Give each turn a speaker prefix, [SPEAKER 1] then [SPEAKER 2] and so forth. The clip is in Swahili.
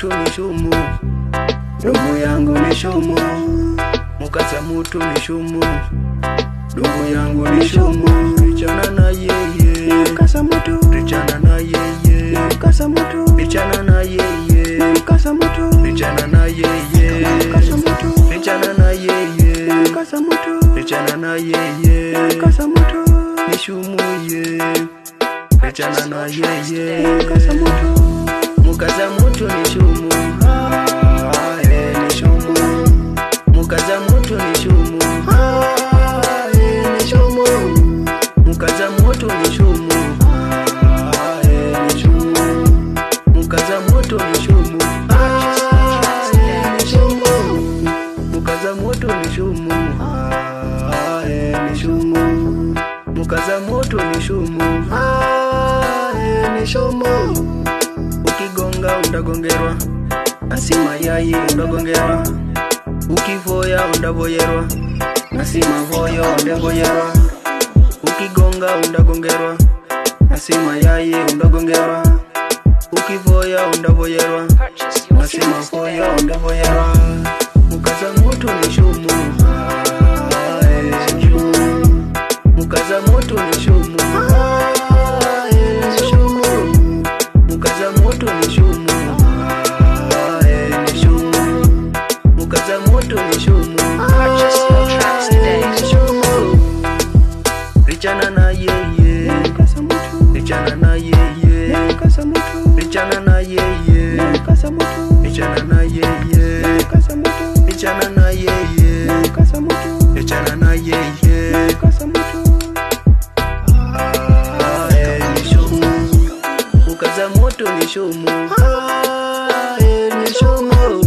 [SPEAKER 1] mutu ni shumu, ndugu yangu ni shumu. Mukaza mutu ni shumu, ndugu yangu ni shumu. Richana na yeye,
[SPEAKER 2] Mukaza mutu,
[SPEAKER 1] richana na yeye,
[SPEAKER 2] Mukaza mutu,
[SPEAKER 1] richana na yeye,
[SPEAKER 2] Mukaza mutu,
[SPEAKER 1] richana na yeye,
[SPEAKER 2] Mukaza mutu,
[SPEAKER 1] richana na yeye,
[SPEAKER 2] Mukaza mutu,
[SPEAKER 1] richana na yeye,
[SPEAKER 2] Mukaza mutu,
[SPEAKER 1] ni shumu ye. Richana na yeye,
[SPEAKER 2] Mukaza mutu,
[SPEAKER 1] mukaza mutu ni shumu, ni shumu. Mukaza mutu ni shumu, ni shumu. Mukaza mutu ni shumu, ni shumu. Mukaza mutu ni shumu, ni shumu. Mukaza mutu ni shumu, ni shumu. Mukaza mutu ni shumu, ni shumu. Ukigonga undagongerwa, asima yayi undagongerwa. Ukivoya undavoyerwa, asima voyo undevoyerwa. Ukigonga undagongerwa, asima yayi undagongerwa. Ukivoya undavoyerwa, asima voyo undevoyerwa. Mukaza mutu ni shumu, ni shumu. Mukaza mutu ni shumu, ni shumu. Mukaza mutu ni shumu, ni shumu. Mukaza mutu ni shumu, ni shumu. Richana na yeye,
[SPEAKER 2] Mukaza mutu,
[SPEAKER 1] richana na yeye,
[SPEAKER 2] Mukaza mutu,
[SPEAKER 1] richana na yeye,
[SPEAKER 2] Mukaza mutu,
[SPEAKER 1] richana na yeye,
[SPEAKER 2] Mukaza mutu,
[SPEAKER 1] richana na yeye,
[SPEAKER 2] Mukaza mutu,
[SPEAKER 1] richana na yeye.
[SPEAKER 2] Mukaza mutu,
[SPEAKER 1] Ni shumu. Mukaza mutu ni shumu, ni shumu.